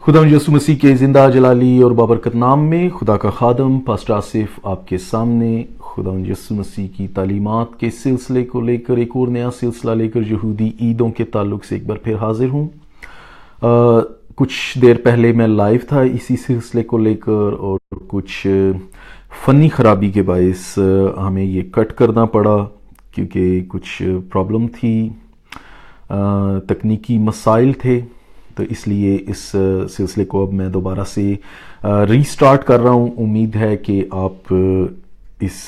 خدا یسوع مسیح کے زندہ جلالی اور بابرکت نام میں خدا کا خادم پاسٹر آصف آپ کے سامنے خدا یسوع مسیح کی تعلیمات کے سلسلے کو لے کر ایک اور نیا سلسلہ لے کر یہودی عیدوں کے تعلق سے ایک بار پھر حاضر ہوں۔ کچھ دیر پہلے میں لائیو تھا اسی سلسلے کو لے کر، اور کچھ فنی خرابی کے باعث ہمیں یہ کٹ کرنا پڑا کیونکہ کچھ پرابلم تھی، تکنیکی مسائل تھے، تو اس لیے اس سلسلے کو اب میں دوبارہ سے ری سٹارٹ کر رہا ہوں۔ امید ہے کہ آپ اس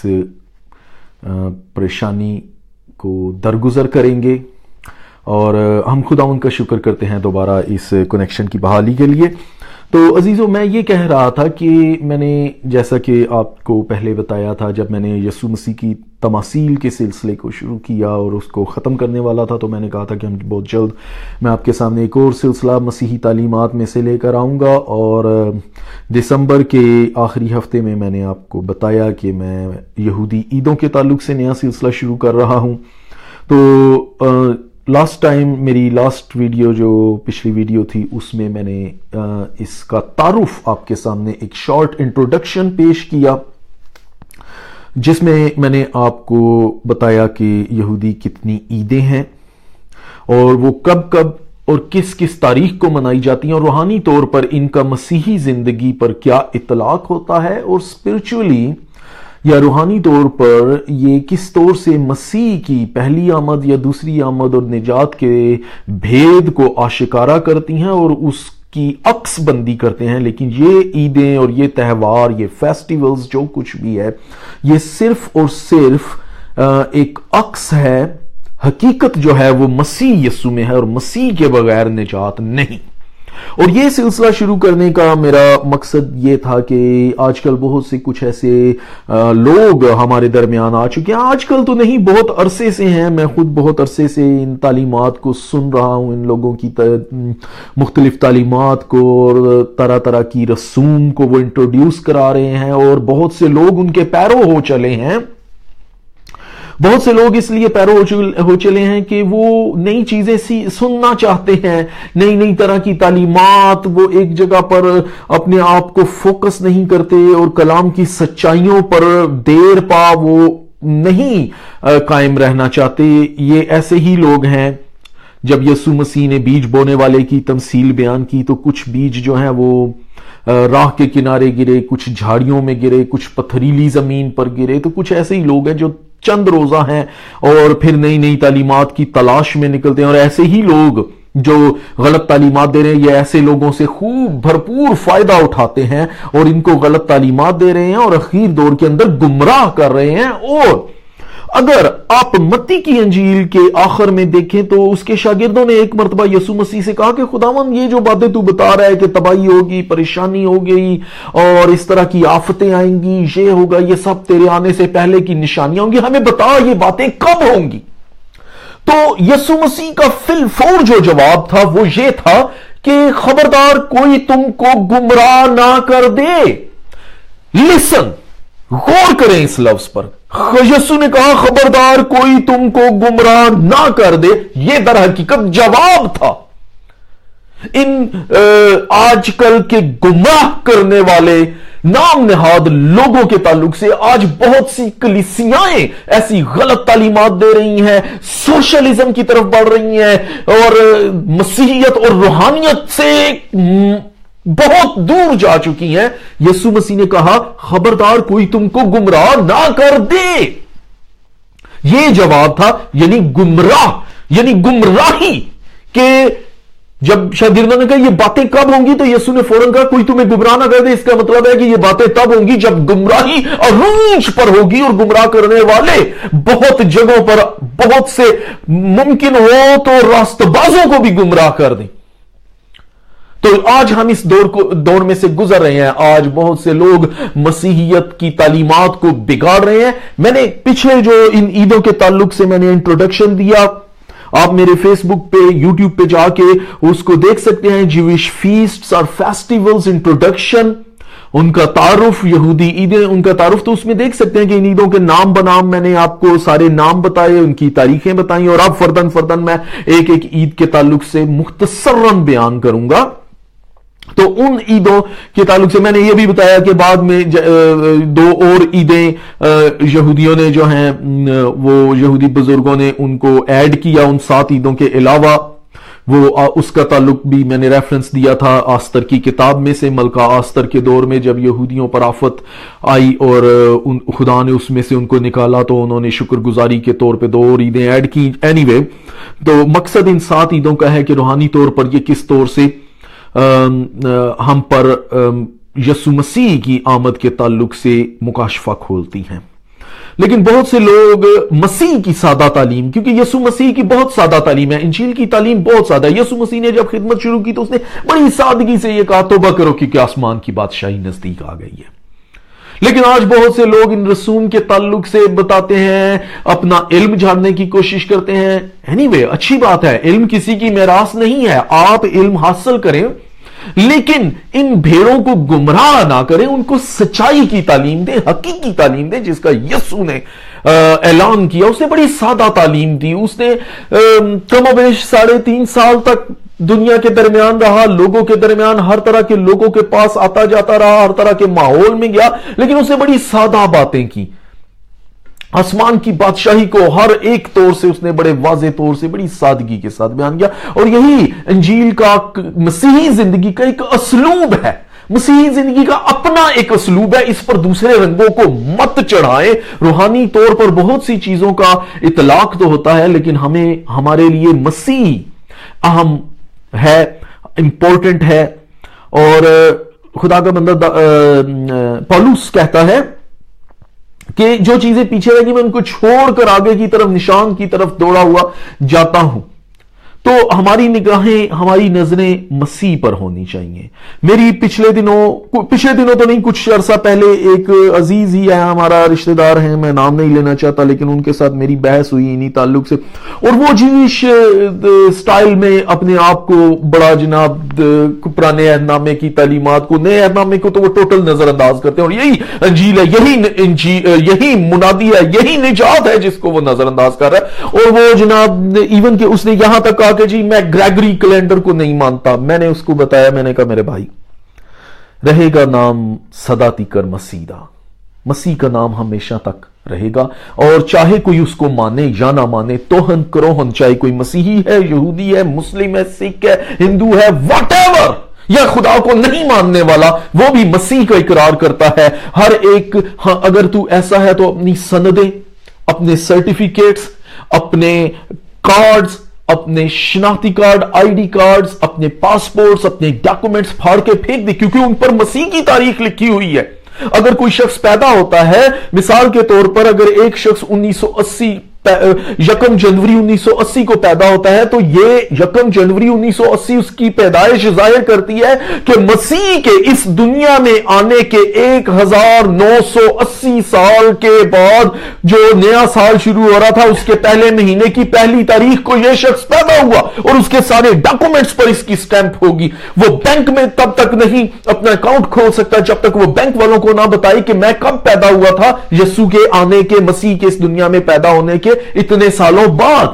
پریشانی کو درگزر کریں گے، اور ہم خدا ان کا شکر کرتے ہیں دوبارہ اس کنیکشن کی بحالی کے لیے۔ تو عزیزو، میں یہ کہہ رہا تھا کہ میں نے جیسا کہ آپ کو پہلے بتایا تھا، جب میں نے یسوع مسیح کی تماثیل کے سلسلے کو شروع کیا اور اس کو ختم کرنے والا تھا، تو میں نے کہا تھا کہ ہم بہت جلد میں آپ کے سامنے ایک اور سلسلہ مسیحی تعلیمات میں سے لے کر آؤں گا، اور دسمبر کے آخری ہفتے میں نے آپ کو بتایا کہ میں یہودی عیدوں کے تعلق سے نیا سلسلہ شروع کر رہا ہوں۔ تو لاسٹ ٹائم میری لاسٹ ویڈیو جو پچھلی ویڈیو تھی، اس میں نے اس کا تعارف آپ کے سامنے ایک شارٹ انٹروڈکشن پیش کیا، جس میں نے آپ کو بتایا کہ یہودی کتنی عیدیں ہیں اور وہ کب کب اور کس کس تاریخ کو منائی جاتی ہیں، اور روحانی طور پر ان کا مسیحی زندگی پر کیا اطلاق ہوتا ہے، اور اسپرچولی یا روحانی طور پر یہ کس طور سے مسیح کی پہلی آمد یا دوسری آمد اور نجات کے بھید کو آشکارا کرتی ہیں اور اس کی عکس بندی کرتے ہیں۔ لیکن یہ عیدیں اور یہ تہوار، یہ فیسٹیولز، جو کچھ بھی ہے، یہ صرف اور صرف ایک عکس ہے۔ حقیقت جو ہے وہ مسیح یسوع میں ہے، اور مسیح کے بغیر نجات نہیں۔ اور یہ سلسلہ شروع کرنے کا میرا مقصد یہ تھا کہ آج کل بہت سے کچھ ایسے لوگ ہمارے درمیان آ چکے ہیں، آج کل تو نہیں، بہت عرصے سے ہیں، میں خود بہت عرصے سے ان تعلیمات کو سن رہا ہوں، ان لوگوں کی مختلف تعلیمات کو اور طرح طرح کی رسوم کو وہ انٹروڈیوس کرا رہے ہیں، اور بہت سے لوگ ان کے پیرو ہو چلے ہیں۔ بہت سے لوگ اس لیے پیرو ہو چلے ہیں کہ وہ نئی چیزیں سننا چاہتے ہیں، نئی طرح کی تعلیمات، وہ ایک جگہ پر اپنے آپ کو فوکس نہیں کرتے اور کلام کی سچائیوں پر دیر پا وہ نہیں قائم رہنا چاہتے۔ یہ ایسے ہی لوگ ہیں۔ جب یسوع مسیح نے بیج بونے والے کی تمثیل بیان کی تو کچھ بیج جو ہیں وہ راہ کے کنارے گرے، کچھ جھاڑیوں میں گرے، کچھ پتھریلی زمین پر گرے، تو کچھ ایسے ہی لوگ ہیں جو چند روزہ ہیں اور پھر نئی تعلیمات کی تلاش میں نکلتے ہیں، اور ایسے ہی لوگ جو غلط تعلیمات دے رہے ہیں، یہ ایسے لوگوں سے خوب بھرپور فائدہ اٹھاتے ہیں اور ان کو غلط تعلیمات دے رہے ہیں اور اخیر دور کے اندر گمراہ کر رہے ہیں۔ اور اگر آپ متی کی انجیل کے آخر میں دیکھیں تو اس کے شاگردوں نے ایک مرتبہ یسوع مسیح سے کہا کہ خداوند، یہ جو باتیں تو بتا رہا ہے کہ تباہی ہوگی، پریشانی ہوگی اور اس طرح کی آفتیں آئیں گی، یہ ہوگا، یہ سب تیرے آنے سے پہلے کی نشانیاں ہوں گی، ہمیں بتا یہ باتیں کب ہوں گی؟ تو یسوع مسیح کا فی الفور جو جواب تھا وہ یہ تھا کہ خبردار کوئی تم کو گمراہ نہ کر دے۔ لسن، غور کریں اس لفظ پر۔ یسوع نے کہا خبردار کوئی تم کو گمراہ نہ کر دے، یہ در حقیقت جواب تھا ان آج کل کے گمراہ کرنے والے نام نہاد لوگوں کے تعلق سے۔ آج بہت سی کلیسیائیں ایسی غلط تعلیمات دے رہی ہیں، سوشلزم کی طرف بڑھ رہی ہیں اور مسیحیت اور روحانیت سے بہت دور جا چکی ہیں۔ یسوع مسیح نے کہا خبردار کوئی تم کو گمراہ نہ کر دے، یہ جواب تھا۔ یعنی گمراہ، یعنی گمراہی، کہ جب شاگردوں نے کہا یہ باتیں کب ہوں گی تو یسوع نے فوراً کہا کوئی تمہیں گمراہ نہ کر دے، اس کا مطلب ہے کہ یہ باتیں تب ہوں گی جب گمراہی عروج پر ہوگی اور گمراہ کرنے والے بہت جگہوں پر بہت سے ممکن ہو تو راست بازوں کو بھی گمراہ کر دیں۔ تو آج ہم اس دور میں سے گزر رہے ہیں۔ آج بہت سے لوگ مسیحیت کی تعلیمات کو بگاڑ رہے ہیں۔ میں نے پچھلے جو ان عیدوں کے تعلق سے میں نے انٹروڈکشن دیا، آپ میرے فیس بک پہ، یوٹیوب پہ جا کے اس کو دیکھ سکتے ہیں، جیوش فیسٹس اور فیسٹیولز انٹروڈکشن، ان کا تعارف، یہودی عیدیں، ان کا تعارف، تو اس میں دیکھ سکتے ہیں کہ ان عیدوں کے نام بنام میں نے آپ کو سارے نام بتائے، ان کی تاریخیں بتائیں، اور اب فردن میں ایک ایک عید کے تعلق سے مختصراً بیان کروں گا۔ تو ان عیدوں کے تعلق سے میں نے یہ بھی بتایا کہ بعد میں دو اور عیدیں یہودیوں نے جو ہیں وہ یہودی بزرگوں نے ان کو ایڈ کیا ان 7 عیدوں کے علاوہ. وہ اس کا تعلق بھی میں نے ریفرنس دیا تھا آستر کی کتاب میں سے. ملکہ آستر کے دور میں جب یہودیوں پر آفت آئی اور خدا نے اس میں سے ان کو نکالا تو انہوں نے شکر گزاری کے طور پہ 2 اور عیدیں ایڈ کی. اینی تو مقصد ان 7 عیدوں کا ہے کہ روحانی طور پر یہ کس طور سے ہم پر یسوع مسیح کی آمد کے تعلق سے مکاشفہ کھولتی ہیں. لیکن بہت سے لوگ مسیح کی سادہ تعلیم، کیونکہ یسوع مسیح کی بہت سادہ تعلیم ہے، انجیل کی تعلیم بہت سادہ ہے. یسوع مسیح نے جب خدمت شروع کی تو اس نے بڑی سادگی سے یہ کہا توبہ کرو کیونکہ آسمان کی بادشاہی نزدیک آ گئی ہے. لیکن آج بہت سے لوگ ان رسوم کے تعلق سے بتاتے ہیں، اپنا علم جاننے کی کوشش کرتے ہیں. اینی اچھی بات ہے، علم کسی کی میراث نہیں ہے، آپ علم حاصل کریں لیکن ان بھیڑوں کو گمراہ نہ کریں، ان کو سچائی کی تعلیم دیں، حقیقی تعلیم دیں جس کا یسوع نے اعلان کیا. اس نے بڑی سادہ تعلیم دی. اس نے کم و بیش 3.5 سال تک دنیا کے درمیان رہا، لوگوں کے درمیان، ہر طرح کے لوگوں کے پاس آتا جاتا رہا، ہر طرح کے ماحول میں گیا، لیکن اس نے بڑی سادہ باتیں کی. آسمان کی بادشاہی کو ہر ایک طور سے اس نے بڑے واضح طور سے بڑی سادگی کے ساتھ بیان کیا. اور یہی انجیل کا مسیحی زندگی کا ایک اسلوب ہے. مسیحی زندگی کا اپنا ایک اسلوب ہے. اس پر دوسرے رنگوں کو مت چڑھائیں. روحانی طور پر بہت سی چیزوں کا اطلاق تو ہوتا ہے لیکن ہمارے لیے مسیح اہم ہے، امپورٹنٹ ہے. اور خدا کا بندہ پولس کہتا ہے کہ جو چیزیں پیچھے رہ گئی میں ان کو چھوڑ کر آگے کی طرف، نشان کی طرف دوڑا ہوا جاتا ہوں. تو ہماری نگاہیں، ہماری نظریں مسیح پر ہونی چاہیے. میری پچھلے دنوں تو نہیں، کچھ عرصہ پہلے ایک عزیز ہی ہے ہمارا، رشتہ دار ہیں، میں نام نہیں لینا چاہتا، لیکن ان کے ساتھ میری بحث ہوئی انہی تعلق سے. اور وہ جیوش سٹائل میں اپنے آپ کو بڑا جناب پرانے عہد نامے کی تعلیمات کو، نئے عہد نامے کو تو وہ ٹوٹل نظر انداز کرتے ہیں. اور یہی انجیل ہے، یہی منادی ہے، یہی نجات ہے جس کو وہ نظر انداز کر رہا ہے. اور وہ جناب ایون کہ اس نے یہاں تک کہا کہ جی میں گریگری کیلنڈر کو نہیں مانتا. میں نے اس کو بتایا، میں نے کہا میرے بھائی رہے گا نام سدا تیکر مسیح، مسیح کا نام ہمیشہ تک رہے گا. اور چاہے کوئی اس کو مانے یا نہ مانے، توہن کروہن، چاہے کوئی مسیحی ہے، یہودی ہے، مسلم ہے، سکھ ہے، ہندو ہے، واٹ ایور، یا خدا کو نہیں ماننے والا، وہ بھی مسیح کا اقرار کرتا ہے. ہر ایک، ہاں اگر تو ایسا ہے تو اپنی سندیں، اپنے سرٹیفکیٹس، اپنے کارڈز، اپنے شناختی کارڈ، آئی ڈی کارڈز، اپنے پاسپورٹس، اپنے ڈاکومنٹس پھاڑ کے پھینک دے، کیونکہ ان پر مسیح کی تاریخ لکھی ہوئی ہے. اگر کوئی شخص پیدا ہوتا ہے، مثال کے طور پر اگر ایک شخص 1 جنوری 1980 کو پیدا ہوتا ہے تو یہ 1 جنوری 1980 اس کی پیدائش ظاہر کرتی ہے کہ مسیح کے اس دنیا میں آنے کے 1980 سال کے بعد جو نیا سال شروع ہو رہا تھا، اس کے پہلے مہینے کی پہلی تاریخ کو یہ شخص پیدا ہوا، اور اس کے سارے ڈاکومنٹس پر اس کی سٹیمپ ہوگی. وہ بینک میں تب تک نہیں اپنا اکاؤنٹ کھول سکتا جب تک وہ بینک والوں کو نہ بتائے کہ میں کب پیدا ہوا تھا، یسوع کے آنے کے، مسیح کے اس دنیا میں پیدا ہونے کے اتنے سالوں بعد.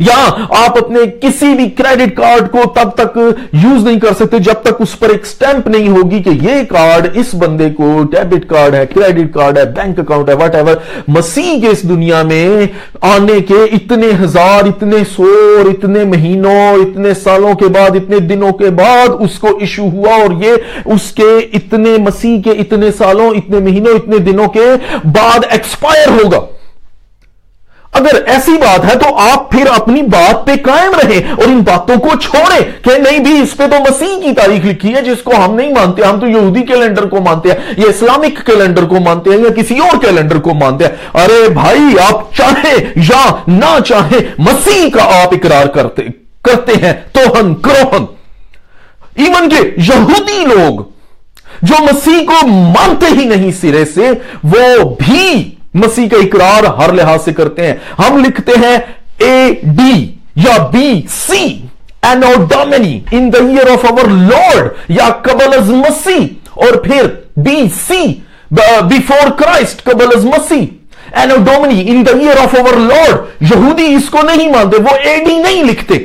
یا آپ اپنے کسی بھی کریڈٹ کارڈ کو تب تک یوز نہیں کر سکتے جب تک اس پر ایک سٹیمپ نہیں ہوگی کہ یہ کارڈ اس بندے کو ڈیبٹ کارڈ ہے، کریڈٹ کارڈ ہے، بینک اکاؤنٹ ہے، واٹ ایور. مسیح کے اس دنیا میں آنے کے اتنے ہزار، اتنے سو، اور اتنے مہینوں، اتنے سالوں کے بعد، اتنے دنوں کے بعد اس کو ایشو ہوا، اور یہ اس کے اتنے، مسیح کے اتنے سالوں، اتنے مہینوں، اتنے دنوں کے بعد ایکسپائر ہوگا. اگر ایسی بات ہے تو آپ پھر اپنی بات پہ قائم رہیں اور ان باتوں کو چھوڑیں کہ نہیں بھی اس پہ تو مسیح کی تاریخ لکھی ہے جس کو ہم نہیں مانتے، ہم تو یہودی کیلنڈر کو مانتے ہیں، یا اسلامک کیلنڈر کو مانتے ہیں، یا کسی اور کیلنڈر کو مانتے ہیں. ارے بھائی، آپ چاہیں یا نہ چاہیں مسیح کا آپ اقرار کرتے ہیں، توہن کروہن. ایون کہ یہودی لوگ جو مسیح کو مانتے ہی نہیں سرے سے، وہ بھی مسیح کا اقرار ہر لحاظ سے کرتے ہیں. ہم لکھتے ہیں AD یا BC اینو ڈومینی ان دا ایئر آف آور لارڈ، یا قبل از مسیح، اور پھر BC بیفور کرائسٹ، قبل از مسیح، اینو ڈومینی ان دا ایئر آف آور لارڈ. یہودی اس کو نہیں مانتے، وہ AD نہیں لکھتے.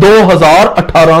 2018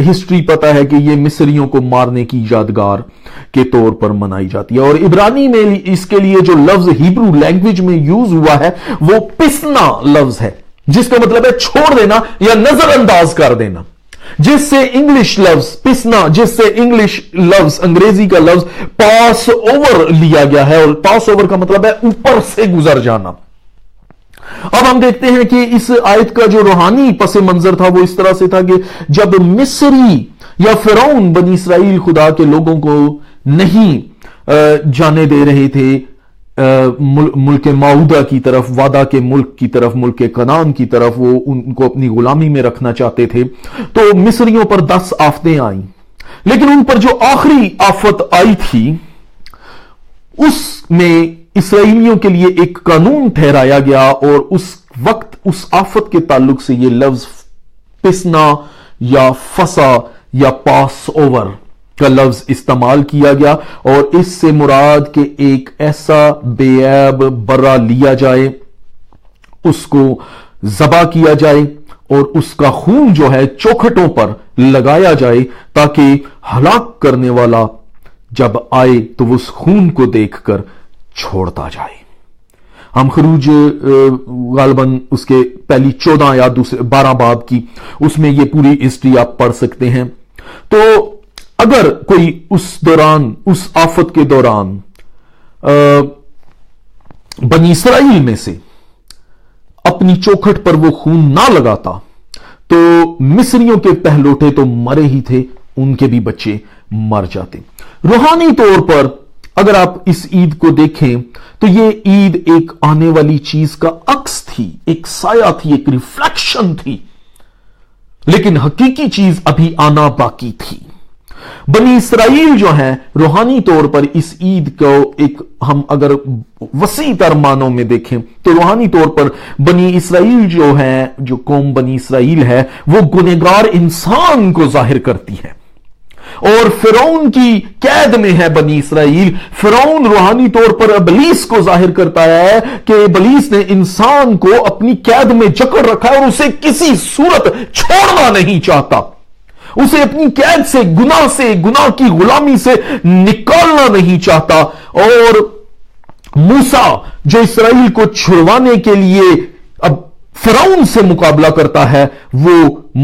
ہسٹری پتا ہے کہ یہ مصریوں کو مارنے کی یادگار کے طور پر منائی جاتی ہے. اور عبرانی میں اس کے لیے جو لفظ ہیبرو لینگویج میں یوز ہوا ہے وہ پسنا لفظ ہے، جس کا مطلب ہے چھوڑ دینا یا نظر انداز کر دینا، جس سے انگلش لفظ پسنا، جس سے انگلش لفظ، انگریزی کا لفظ پاس اوور لیا گیا ہے، اور پاس اوور کا مطلب ہے اوپر سے گزر جانا. اب ہم دیکھتے ہیں کہ اس آیت کا جو روحانی پس منظر تھا وہ اس طرح سے تھا کہ جب مصری یا فرعون بنی اسرائیل خدا کے لوگوں کو نہیں جانے دے رہے تھے ملک معودہ کی طرف، وعدہ کے ملک کی طرف، ملک کنعان کی طرف، وہ ان کو اپنی غلامی میں رکھنا چاہتے تھے، تو مصریوں پر 10 آفتیں آئیں. لیکن ان پر جو آخری آفت آئی تھی اس میں اسرائیلیوں کے لیے ایک قانون ٹھہرایا گیا، اور اس وقت اس آفت کے تعلق سے یہ لفظ پسنا یا فسا یا پاس اوور کا لفظ استعمال کیا گیا. اور اس سے مراد کہ ایک ایسا بے عیب برا لیا جائے، اس کو ذبح کیا جائے اور اس کا خون جو ہے چوکھٹوں پر لگایا جائے، تاکہ ہلاک کرنے والا جب آئے تو اس خون کو دیکھ کر چھوڑتا جائے. ہم خروج غالباً اس کے پہلی 14 یا 12 باب کی، اس میں یہ پوری ہسٹری آپ پڑھ سکتے ہیں. تو اگر کوئی اس دوران، اس آفت کے دوران بنی اسرائیل میں سے اپنی چوکھٹ پر وہ خون نہ لگاتا تو مصریوں کے پہلوٹے تو مرے ہی تھے، ان کے بھی بچے مر جاتے. روحانی طور پر اگر آپ اس عید کو دیکھیں تو یہ عید ایک آنے والی چیز کا عکس تھی، ایک سایہ تھی، ایک ریفلیکشن تھی، لیکن حقیقی چیز ابھی آنا باقی تھی. بنی اسرائیل جو ہیں روحانی طور پر اس عید کو ایک ہم اگر وسیع تر معنوں میں دیکھیں تو روحانی طور پر بنی اسرائیل جو ہے، جو قوم بنی اسرائیل ہے، وہ گنہگار انسان کو ظاہر کرتی ہے. اور فرعون کی قید میں ہے بنی اسرائیل. فرعون روحانی طور پر ابلیس کو ظاہر کرتا ہے کہ ابلیس نے انسان کو اپنی قید میں جکڑ رکھا ہے اور اسے کسی صورت چھوڑنا نہیں چاہتا، اسے اپنی قید سے، گناہ کی غلامی سے نکالنا نہیں چاہتا. اور موسیٰ جو اسرائیل کو چھڑوانے کے لیے اب فرعون سے مقابلہ کرتا ہے، وہ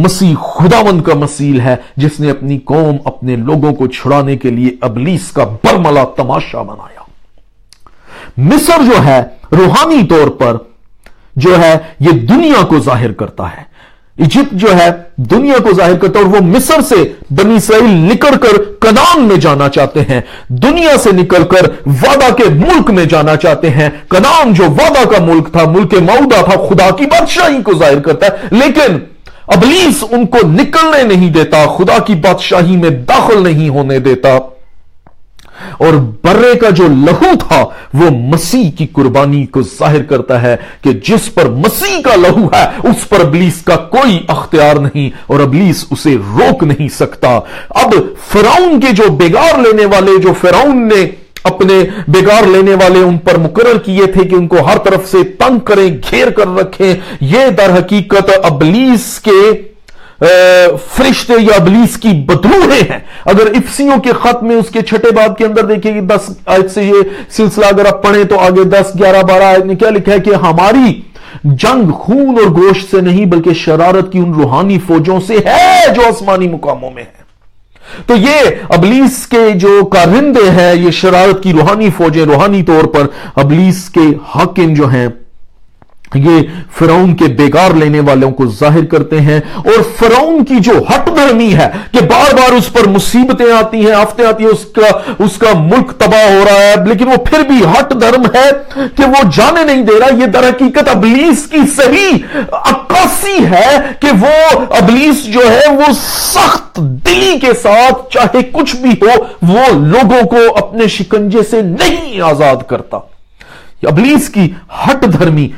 مسیح خداوند کا مسیح ہے، جس نے اپنی قوم، اپنے لوگوں کو چھڑانے کے لیے ابلیس کا برملا تماشا بنایا. مصر جو ہے روحانی طور پر جو ہے یہ دنیا کو ظاہر کرتا ہے. ایجپٹ جو ہے دنیا کو ظاہر کرتا ہے، اور وہ مصر سے بنی اسرائیل نکل کر کنعان میں جانا چاہتے ہیں، دنیا سے نکل کر وعدہ کے ملک میں جانا چاہتے ہیں. کنعان جو وعدہ کا ملک تھا، ملک معودہ تھا، خدا کی بادشاہی کو ظاہر کرتا ہے، لیکن ابلیس ان کو نکلنے نہیں دیتا، خدا کی بادشاہی میں داخل نہیں ہونے دیتا. اور برے کا جو لہو تھا وہ مسیح کی قربانی کو ظاہر کرتا ہے کہ جس پر مسیح کا لہو ہے اس پر ابلیس کا کوئی اختیار نہیں، اور ابلیس اسے روک نہیں سکتا. اب فرعون کے جو بگاڑ لینے والے، جو فرعون نے اپنے بگاڑ لینے والے ان پر مقرر کیے تھے کہ ان کو ہر طرف سے تنگ کریں، گھیر کر رکھیں، یہ در حقیقت ابلیس کے فرشتے یا ابلیس کی بدروہیں ہیں. اگر افسیوں کے خط میں اس کے 6 باب کے اندر دیکھیں کہ 10 آیت سے یہ سلسلہ اگر آپ پڑھیں تو آگے 10، 11، 12 آیت میں کیا لکھا ہے کہ ہماری جنگ خون اور گوشت سے نہیں بلکہ شرارت کی ان روحانی فوجوں سے ہے جو آسمانی مقاموں میں ہے. تو یہ ابلیس کے جو کارندے ہیں، یہ شرارت کی روحانی فوجیں، روحانی طور پر ابلیس کے حاکم جو ہیں، یہ فرعون کے بیگار لینے والوں کو ظاہر کرتے ہیں. اور فرعون کی جو ہٹ دھرمی ہے کہ بار بار اس پر مصیبتیں آتی ہیں، آفتیں آتی ہیں، اس کا ملک تباہ ہو رہا ہے، لیکن وہ پھر بھی ہٹ دھرم ہے کہ وہ جانے نہیں دے رہا. یہ در حقیقت ابلیس کی صحیح عکاسی ہے کہ وہ ابلیس جو ہے وہ سخت دلی کے ساتھ چاہے کچھ بھی ہو وہ لوگوں کو اپنے شکنجے سے نہیں آزاد کرتا. ابلیس کی ہٹ دھرمی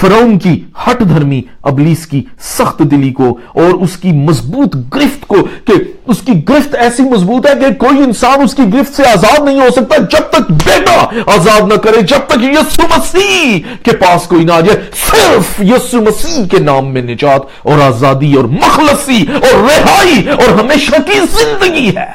فرعون کی ہٹ دھرمی ابلیس کی سخت دلی کو اور اس کی مضبوط گرفت کو، کہ اس کی گرفت ایسی مضبوط ہے کہ کوئی انسان اس کی گرفت سے آزاد نہیں ہو سکتا جب تک بیٹا آزاد نہ کرے، جب تک یسوع مسیح کے پاس کوئی نہ آ جائے۔ صرف یسوع مسیح کے نام میں نجات اور آزادی اور مخلصی اور رہائی اور ہمیشہ کی زندگی ہے۔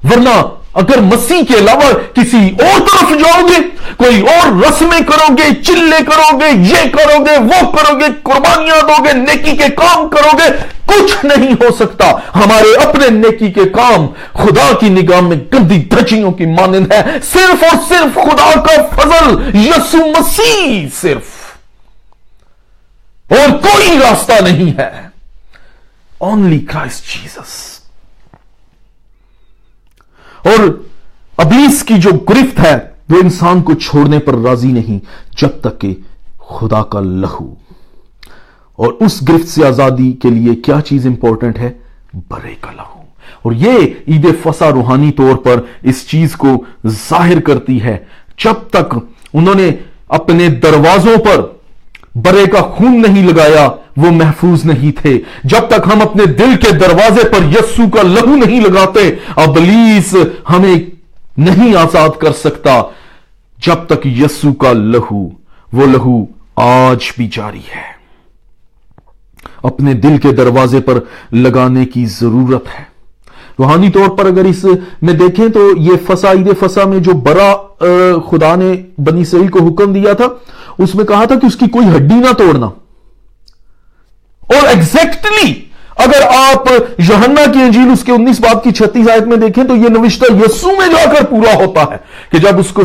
ورنہ اگر مسیح کے علاوہ کسی اور طرف جاؤ گے، کوئی اور رسمیں کرو گے، چلے کرو گے، یہ کرو گے، وہ کرو گے، قربانیاں دو گے، نیکی کے کام کرو گے، کچھ نہیں ہو سکتا۔ ہمارے اپنے نیکی کے کام خدا کی نگاہ میں گندی دھجیوں کی مانند ہے۔ صرف اور صرف خدا کا فضل، یسوع مسیح صرف، اور کوئی راستہ نہیں ہے۔ Only Christ Jesus. اور ابلیس کی جو گرفت ہے وہ انسان کو چھوڑنے پر راضی نہیں جب تک کہ خدا کا لہو، اور اس گرفت سے آزادی کے لیے کیا چیز امپورٹنٹ ہے؟ برے کا لہو۔ اور یہ عید فصح روحانی طور پر اس چیز کو ظاہر کرتی ہے۔ جب تک انہوں نے اپنے دروازوں پر برے کا خون نہیں لگایا وہ محفوظ نہیں تھے۔ جب تک ہم اپنے دل کے دروازے پر یسوع کا لہو نہیں لگاتے، ابلیس ہمیں نہیں آزاد کر سکتا جب تک یسوع کا لہو، وہ لہو آج بھی جاری ہے۔ اپنے دل کے دروازے پر لگانے کی ضرورت ہے۔ روحانی طور پر اگر اس میں دیکھیں تو یہ عید فصح میں جو برا خدا نے بنی اسرائیل کو حکم دیا تھا، اس میں کہا تھا کہ اس کی کوئی ہڈی نہ توڑنا۔ اور ایگزیکٹلی اگر آپ یوحنا کی انجیل اس کے 19 باب کی 36 آیت میں دیکھیں تو یہ نوشتہ یسوع میں جا کر پورا ہوتا ہے کہ جب اس کو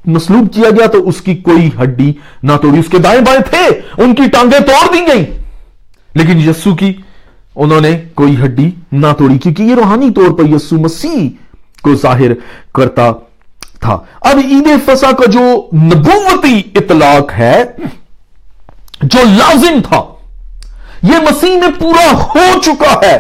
مصلوب کیا گیا تو اس کی کوئی ہڈی نہ توڑی۔ اس کے دائیں بائیں تھے، ان کی ٹانگیں توڑ دی گئیں، لیکن یسوع کی انہوں نے کوئی ہڈی نہ توڑی، کیونکہ یہ روحانی طور پر یسوع مسیح کو ظاہر کرتا تھا۔ اب عید فصح کا جو نبوتی اطلاق ہے، جو لازم تھا، یہ مسیح میں پورا ہو چکا ہے۔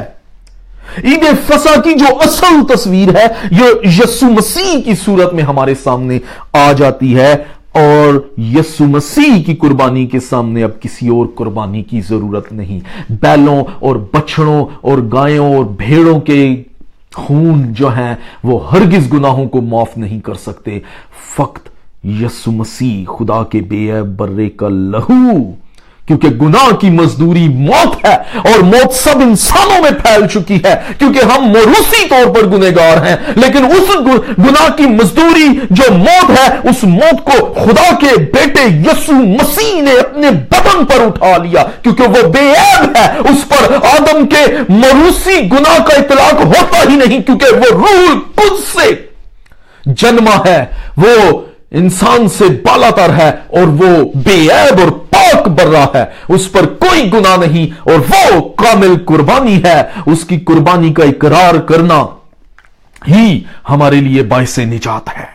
عید فصح کی جو اصل تصویر ہے یہ یسوع مسیح کی صورت میں ہمارے سامنے آ جاتی ہے، اور یسوع مسیح کی قربانی کے سامنے اب کسی اور قربانی کی ضرورت نہیں۔ بیلوں اور بچڑوں اور گایوں اور بھیڑوں کے خون جو ہیں وہ ہرگز گناہوں کو معاف نہیں کر سکتے۔ فقط یسوع مسیح، خدا کے بے عیب برے کا لہو، کیونکہ گناہ کی مزدوری موت ہے، اور موت سب انسانوں میں پھیل چکی ہے کیونکہ ہم موروثی طور پر گنہگار ہیں، لیکن اس گناہ کی مزدوری جو موت ہے، اس موت کو خدا کے بیٹے یسوع مسیح نے اپنے بدن پر اٹھا لیا، کیونکہ وہ بے عیب ہے۔ اس پر آدم کے موروثی گناہ کا اطلاق ہوتا ہی نہیں، کیونکہ وہ روح القدس سے جنما ہے، وہ انسان سے بالا تر ہے، اور وہ بے عیب اور پاک برا ہے، اس پر کوئی گناہ نہیں، اور وہ کامل قربانی ہے۔ اس کی قربانی کا اقرار کرنا ہی ہمارے لیے باعث نجات ہے۔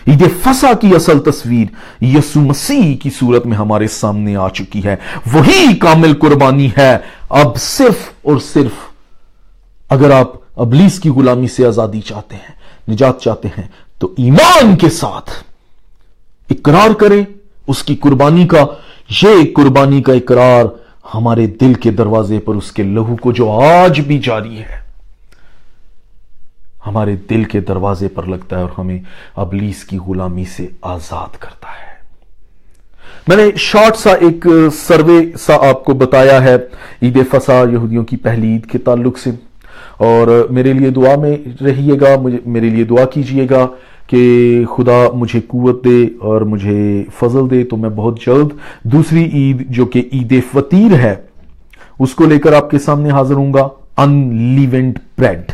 عید فصح کی اصل تصویر یسوع مسیح کی صورت میں ہمارے سامنے آ چکی ہے، وہی کامل قربانی ہے۔ اب صرف اور صرف اگر آپ ابلیس کی غلامی سے آزادی چاہتے ہیں، نجات چاہتے ہیں، تو ایمان کے ساتھ اقرار کریں اس کی قربانی کا۔ یہ قربانی کا اقرار ہمارے دل کے دروازے پر اس کے لہو کو، جو آج بھی جاری ہے، ہمارے دل کے دروازے پر لگتا ہے اور ہمیں ابلیس کی غلامی سے آزاد کرتا ہے۔ میں نے شارٹ سا ایک سروے سا آپ کو بتایا ہے عید فصح یہودیوں کی پہلی عید کے تعلق سے، اور میرے لیے دعا میں رہیے گا، میرے لیے دعا کیجئے گا کہ خدا مجھے قوت دے اور مجھے فضل دے، تو میں بہت جلد دوسری عید جو کہ عید فطیر ہے اس کو لے کر آپ کے سامنے حاضر ہوں گا۔ انلیونڈ بریڈ،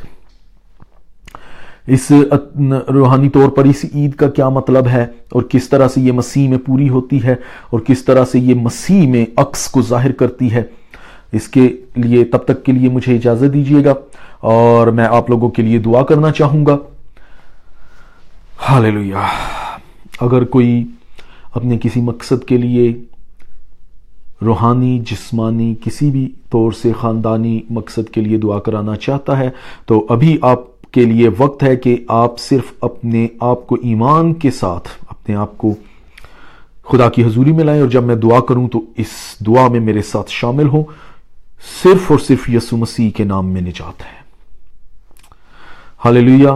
اس روحانی طور پر اس عید کا کیا مطلب ہے اور کس طرح سے یہ مسیح میں پوری ہوتی ہے اور کس طرح سے یہ مسیح میں عکس کو ظاہر کرتی ہے، اس کے لیے تب تک کے لیے مجھے اجازت دیجیے گا، اور میں آپ لوگوں کے لیے دعا کرنا چاہوں گا۔ ہاللیلویا۔ اگر کوئی اپنے کسی مقصد کے لیے روحانی، جسمانی، کسی بھی طور سے خاندانی مقصد کے لیے دعا کرانا چاہتا ہے تو ابھی آپ کے لیے وقت ہے کہ آپ صرف اپنے آپ کو ایمان کے ساتھ اپنے آپ کو خدا کی حضوری میں لائیں، اور جب میں دعا کروں تو اس دعا میں میرے ساتھ شامل ہوں۔ صرف اور صرف یسوع مسیح کے نام میں نجات ہے۔ ہاللیلویہ۔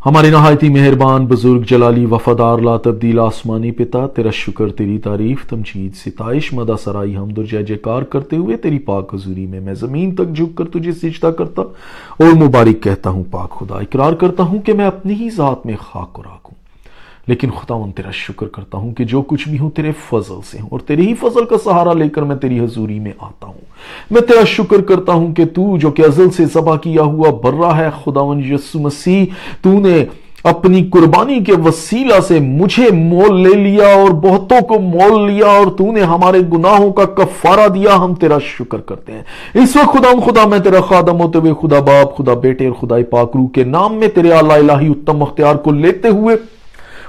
ہمارے نہایت ہی مہربان، بزرگ، جلالی، وفادار، لا تبدیل آسمانی پتا، تیرا شکر، تیری تعریف، تمجید، ستائش، مدح، سرائی، حمد اور جے جےکار کرتے ہوئے تیری پاک حضوری میں میں زمین تک جھک کر تجھے سجدہ کرتا اور مبارک کہتا ہوں پاک خدا۔ اقرار کرتا ہوں کہ میں اپنی ہی ذات میں خاک و راکھ ہوں، لیکن خداوند تیرا شکر کرتا ہوں کہ جو کچھ بھی ہوں تیرے فضل سے ہوں، اور تیرے ہی فضل کا سہارا لے کر میں تیری حضوری میں آتا ہوں۔ میں تیرا شکر کرتا ہوں کہ تو جو کہ ازل سے ذبح کیا ہوا برہ ہے، خداوند یسوع مسیح، تو نے اپنی قربانی کے وسیلہ سے مجھے مول لے لیا اور بہتوں کو مول لیا، اور تو نے ہمارے گناہوں کا کفارہ دیا۔ ہم تیرا شکر کرتے ہیں اس وقت خدا میں تیرا خادم ہوتے ہوئے خدا باپ، خدا بیٹے اور خدا پاک روح کے نام میں تیرے اعلیٰ الہی اتم اختیار کو لیتے ہوئے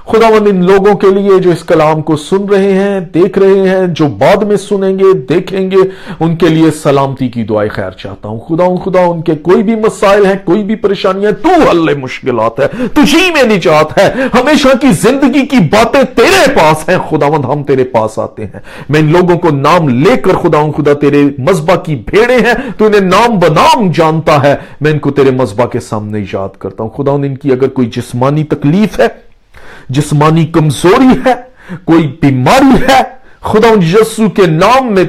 خداوند ان لوگوں کے لیے جو اس کلام کو سن رہے ہیں، دیکھ رہے ہیں، جو بعد میں سنیں گے، دیکھیں گے، ان کے لیے سلامتی کی دعائیں خیر چاہتا ہوں۔ خدا ان کے کوئی بھی مسائل ہیں، کوئی بھی پریشانیاں، تو حل مشکلات ہے، تجھی میں نجات ہے، ہمیشہ کی زندگی کی باتیں تیرے پاس ہیں۔ خداوند ہم تیرے پاس آتے ہیں، میں ان لوگوں کو نام لے کر خدا تیرے مذبح کی بھیڑیں ہیں، تو انہیں نام بنام جانتا ہے، میں ان کو تیرے مذبح کے سامنے یاد کرتا ہوں۔ خداوند ان کی اگر کوئی جسمانی تکلیف ہے، جسمانی کمزوری ہے، کوئی بیماری ہے، خدا یسوع کے نام میں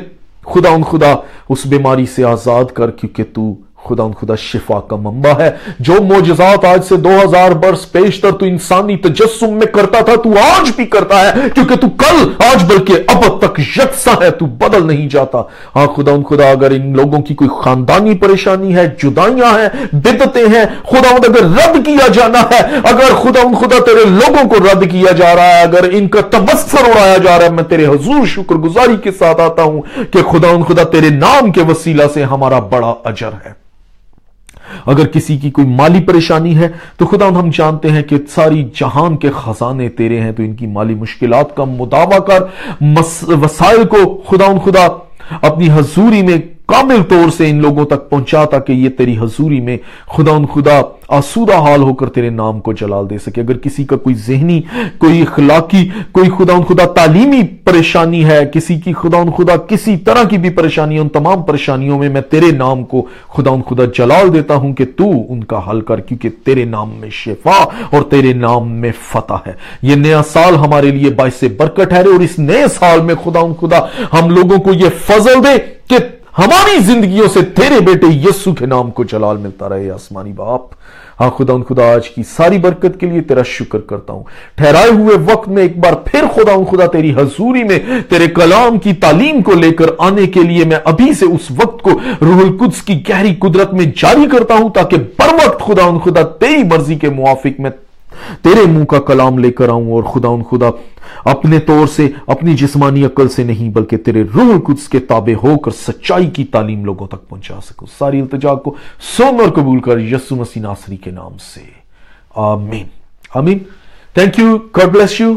خدا اس بیماری سے آزاد کر، کیونکہ تو خدا شفا کا منبع ہے۔ جو معجزات آج سے 2000 برس پیشتر تو انسانی تجسم میں کرتا تھا، تو آج بھی کرتا ہے، کیونکہ تو کل، آج بلکہ ابد تک یکساں ہے، تو بدل نہیں جاتا۔ ہاں خدا اگر ان لوگوں کی کوئی خاندانی پریشانی ہے، جدائیاں ہیں، بدعتیں ہیں، اگر رد کیا جانا ہے، اگر خدا تیرے لوگوں کو رد کیا جا رہا ہے، اگر ان کا تبصر اڑایا جا رہا ہے، میں تیرے حضور شکر گزاری کے ساتھ آتا ہوں کہ خدا تیرے نام کے وسیلہ سے ہمارا بڑا اجر ہے۔ اگر کسی کی کوئی مالی پریشانی ہے تو خدا ہم جانتے ہیں کہ ساری جہان کے خزانے تیرے ہیں، تو ان کی مالی مشکلات کا مداوع کر، وسائل کو خدا اپنی حضوری میں کامل طور سے ان لوگوں تک پہنچا، تاکہ یہ تیری حضوری میں خدا آسودہ حال ہو کر تیرے نام کو جلال دے سکے۔ اگر کسی کا کوئی ذہنی، کوئی اخلاقی، کوئی خدا تعلیمی پریشانی ہے، کسی کی خدا کسی طرح کی بھی پریشانی، ان تمام پریشانیوں میں تیرے نام کو خدا جلال دیتا ہوں کہ تو ان کا حل کر، کیونکہ تیرے نام میں شفا اور تیرے نام میں فتح ہے۔ یہ نیا سال ہمارے لیے باعث برکت ٹھہرے، اور اس نئے سال میں خدا ہم لوگوں کو یہ فضل دے کہ ہماری زندگیوں سے تیرے بیٹے یسوع کے نام کو جلال ملتا رہے۔ آسمانی باپ، ہاں خدا آج کی ساری برکت کے لیے تیرا شکر کرتا ہوں۔ ٹھہرائے ہوئے وقت میں ایک بار پھر خدا تیری حضوری میں تیرے کلام کی تعلیم کو لے کر آنے کے لیے میں ابھی سے اس وقت کو روح القدس کی گہری قدرت میں جاری کرتا ہوں، تاکہ بر وقت خدا تیری مرضی کے موافق میں تیرے منہ کا کلام لے کر آؤں، اور خدا اپنے طور سے، اپنی جسمانی عقل سے نہیں، بلکہ تیرے روح القدس کے تابع ہو کر سچائی کی تعلیم لوگوں تک پہنچا سکوں۔ ساری التجا کو سن اور قبول کر یسوع مسیح ناصری کے نام سے، آمین آمین۔ Thank you, God bless you.